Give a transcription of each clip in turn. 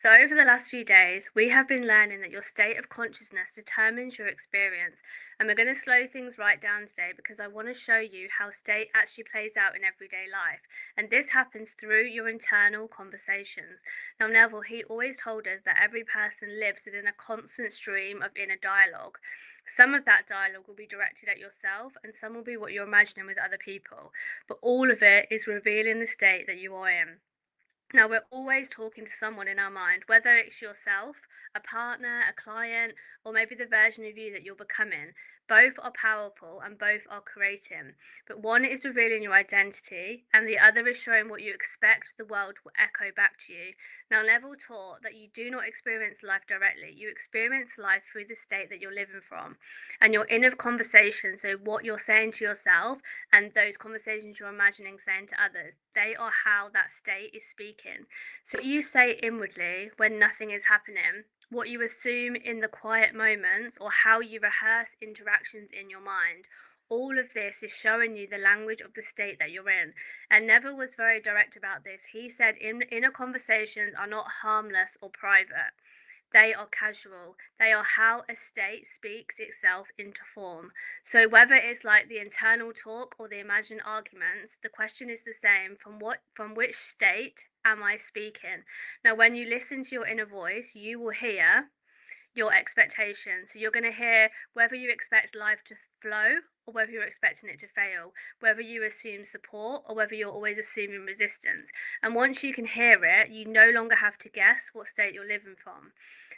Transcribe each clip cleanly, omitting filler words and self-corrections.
So, over the last few days, we have been learning that your state of consciousness determines your experience. And we're going to slow things right down today because I want to show you how state actually plays out in everyday life. And this happens through your internal conversations. Now, Neville, he always told us that every person lives within a constant stream of inner dialogue. Some of that dialogue will be directed at yourself, and some will be what you're imagining with other people. But all of it is revealing the state that you are in. Now, we're always talking to someone in our mind, whether it's yourself, a partner, a client, or maybe the version of you that you're becoming. Both are powerful and both are creating. But one is revealing your identity, and the other is showing what you expect the world will echo back to you. Now, Neville taught that you do not experience life directly, you experience life through the state that you're living from. And your inner conversations, so what you're saying to yourself, and those conversations you're imagining saying to others, they are how that state is speaking. So what you say inwardly when nothing is happening, what you assume in the quiet moments, or how you rehearse interactions in your mind, all of this is showing you the language of the state that you're in. And Neville was very direct about this. He said inner conversations are not harmless or private. They are casual. They are how a state speaks itself into form. So whether it's like the internal talk or the imagined arguments, the question is the same: from which state am I speaking? Now when you listen to your inner voice, you will hear your expectations. So you're going to hear whether you expect life to flow or whether you're expecting it to fail, whether you assume support or whether you're always assuming resistance. And once you can hear it, you no longer have to guess what state you're living from.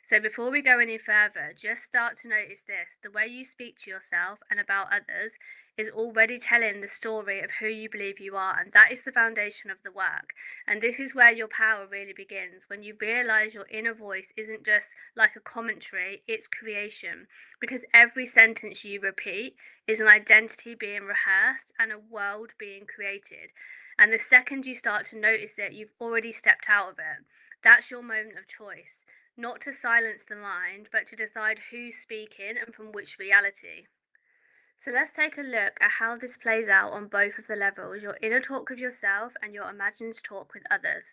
So before we go any further, just start to notice this: the way you speak to yourself and about others is already telling the story of who you believe you are, and that is the foundation of the work. And this is where your power really begins, when you realize your inner voice isn't just like a commentary, it's creation. Because every sentence you repeat is an identity being rehearsed and a world being created. And the second you start to notice it, you've already stepped out of it. That's your moment of choice. Not to silence the mind, but to decide who's speaking and from which reality. So let's take a look at how this plays out on both of the levels: your inner talk with yourself and your imagined talk with others.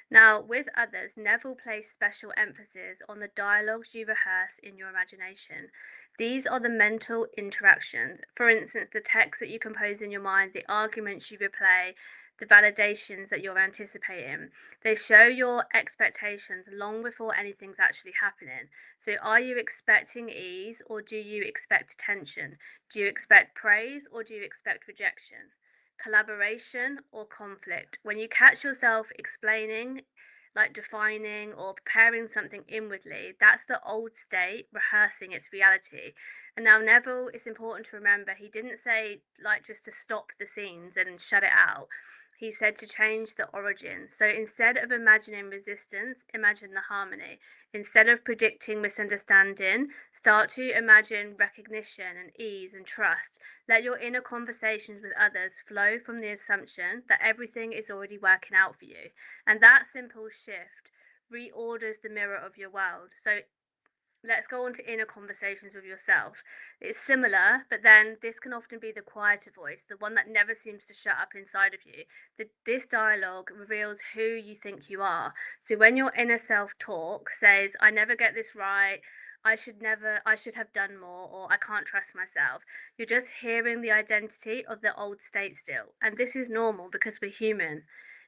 Now, with others, Neville placed special emphasis on the dialogues you rehearse in your imagination. These are the mental interactions. For instance, the text that you compose in your mind, the arguments you replay, the validations that you're anticipating. They show your expectations long before anything's actually happening. So, are you expecting ease or do you expect tension? Do you expect praise or do you expect rejection? Collaboration or conflict? When you catch yourself explaining, like defining or preparing something inwardly, that's the old state rehearsing its reality. And now, Neville, it's important to remember, he didn't say like just to stop the scenes and shut it out. He said to change the origin. So instead of imagining resistance, imagine the harmony. Instead of predicting misunderstanding, start to imagine recognition and ease and trust. Let your inner conversations with others flow from the assumption that everything is already working out for you. And that simple shift reorders the mirror of your world. So let's go on to inner conversations with yourself. It's similar, but then this can often be the quieter voice, the one that never seems to shut up inside of you. This dialogue reveals who you think you are. So when your inner self talk says, I never get this right, I should have done more, or I can't trust myself, you're just hearing the identity of the old state still. And this is normal because we're human.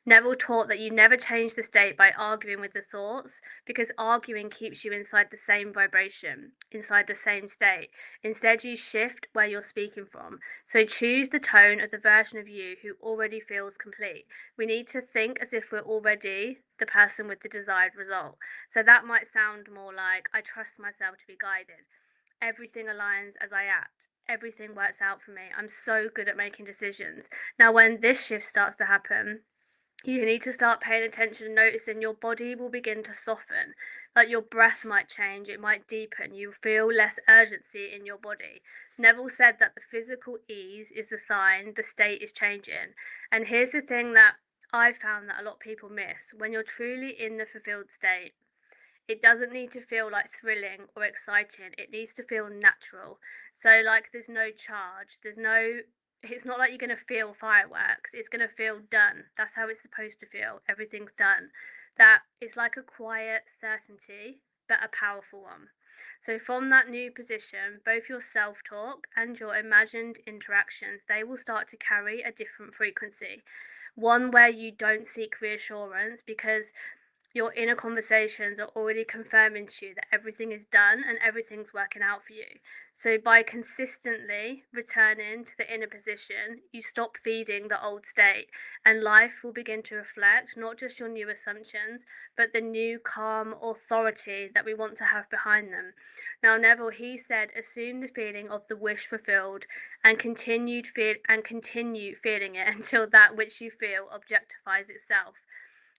Neville taught that you never change the state by arguing with the thoughts, because arguing keeps you inside the same vibration, inside the same state. Instead, you shift where you're speaking from. So choose the tone of the version of you who already feels complete. We need to think as if we're already the person with the desired result. So that might sound more like, I trust myself to be guided. Everything aligns as I act. Everything works out for me. I'm so good at making decisions. Now, when this shift starts to happen, you need to start paying attention and noticing your body will begin to soften. Like your breath might change, it might deepen, you feel less urgency in your body. Neville said that the physical ease is the sign the state is changing. And here's the thing that I found that a lot of people miss: when you're truly in the fulfilled state, it doesn't need to feel like thrilling or exciting. It needs to feel natural. So like there's no charge. It's not like you're going to feel fireworks. It's going to feel done. That's how it's supposed to feel. Everything's done. that is like a quiet certainty, but a powerful one. So from that new position, both your self-talk and your imagined interactions, they will start to carry a different frequency. One where you don't seek reassurance because your inner conversations are already confirming to you that everything is done and everything's working out for you. So, by consistently returning to the inner position, you stop feeding the old state, and life will begin to reflect not just your new assumptions, but the new calm authority that we want to have behind them. Now, Neville, he said, assume the feeling of the wish fulfilled and continue feeling it until that which you feel objectifies itself.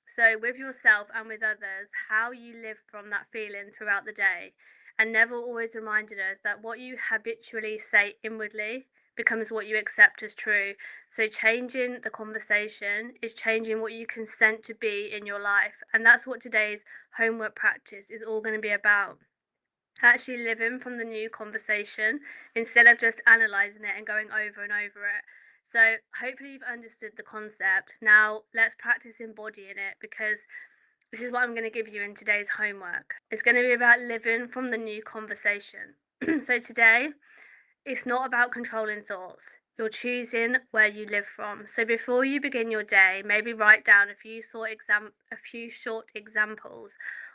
So, with yourself and with others, how you live from that feeling throughout the day. And Neville always reminded us that what you habitually say inwardly becomes what you accept as true. So, changing the conversation is changing what you consent to be in your life. And that's what today's homework practice is all going to be about. Actually living from the new conversation instead of just analysing it and going over and over it. So, hopefully, you've understood the concept. Now, let's practice embodying it because this is what I'm going to give you in today's homework. It's going to be about living from the new conversation. So, today, it's not about controlling thoughts. You're choosing where you live from. So before you begin your day, maybe write down a few short examples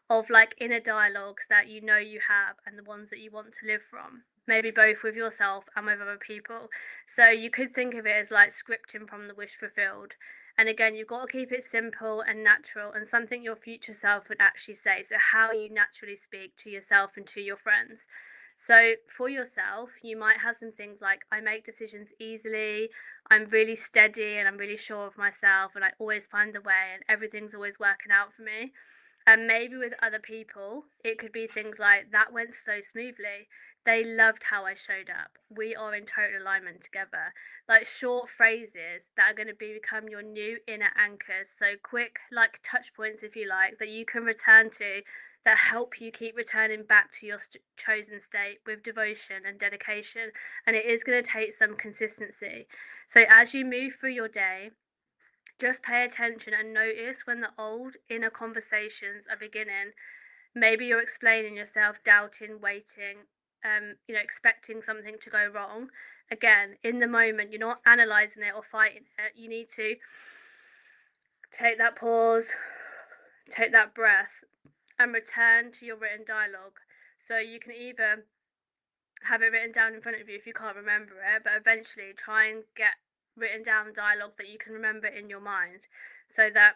of like inner dialogues that you know you have and the ones that you want to live from. Maybe both with yourself and with other people. So you could think of it as like scripting from the wish fulfilled. And again, you've got to keep it simple and natural and something your future self would actually say. So, how you naturally speak to yourself and to your friends. So, for yourself, you might have some things like I make decisions easily, I'm really steady, and I'm really sure of myself, and I always find the way, and everything's always working out for me. And maybe with other people, it could be things like that went so smoothly. They loved how I showed up. We are in total alignment together. Like short phrases that are going to become your new inner anchors. So quick, like touch points, if you like, that you can return to that help you keep returning back to your chosen state with devotion and dedication. And it is going to take some consistency. So as you move through your day, just pay attention and notice when the old inner conversations are beginning. Maybe you're explaining yourself, doubting, waiting, expecting something to go wrong. Again, in the moment, you're not analysing it or fighting it. You need to take that pause, take that breath, and return to your written dialogue. So you can either have it written down in front of you if you can't remember it, but eventually try and get written down dialogue that you can remember in your mind so that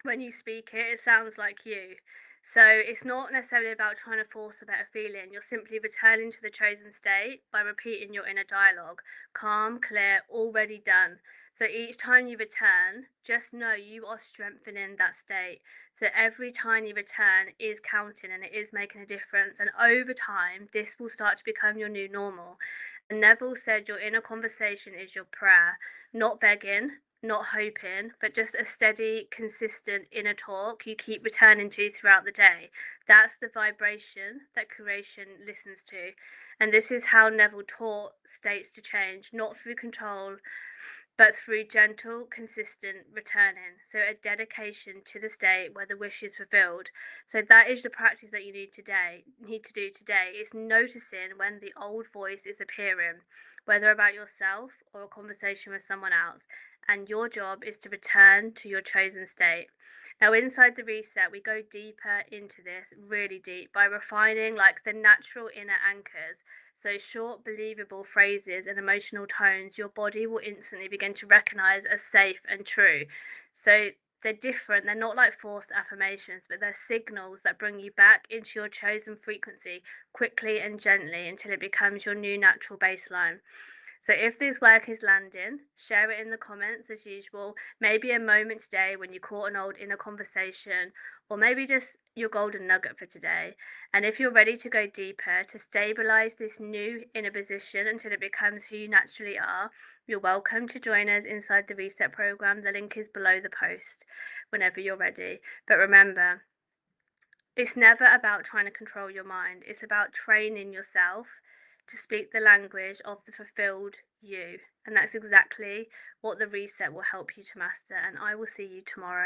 when you speak it, it sounds like you. So it's not necessarily about trying to force a better feeling. You're simply returning to the chosen state by repeating your inner dialogue. Calm, clear, already done. So each time you return, just know you are strengthening that state. So every tiny return is counting and it is making a difference. And over time, this will start to become your new normal. And Neville said your inner conversation is your prayer, not begging, not hoping, but just a steady, consistent inner talk you keep returning to throughout the day. That's the vibration that creation listens to. And this is how Neville taught states to change, not through control, but through gentle, consistent returning. So, a dedication to the state where the wish is fulfilled. So, that is the practice that you need to do today. Is noticing when the old voice is appearing, whether about yourself or a conversation with someone else. And your job is to return to your chosen state. Now, inside the reset, we go deeper into this, really deep, by refining like the natural inner anchors. So, short, believable phrases and emotional tones your body will instantly begin to recognize as safe and true. So, they're different. They're not like forced affirmations, but they're signals that bring you back into your chosen frequency quickly and gently until it becomes your new natural baseline. So if this work is landing, share it in the comments as usual. Maybe a moment today when you caught an old inner conversation, or maybe just your golden nugget for today. And if you're ready to go deeper to stabilize this new inner position until it becomes who you naturally are, you're welcome to join us inside the Reset program. The link is below the post whenever you're ready. But remember, it's never about trying to control your mind. It's about training yourself to speak the language of the fulfilled you. And that's exactly what the reset will help you to master. And I will see you tomorrow.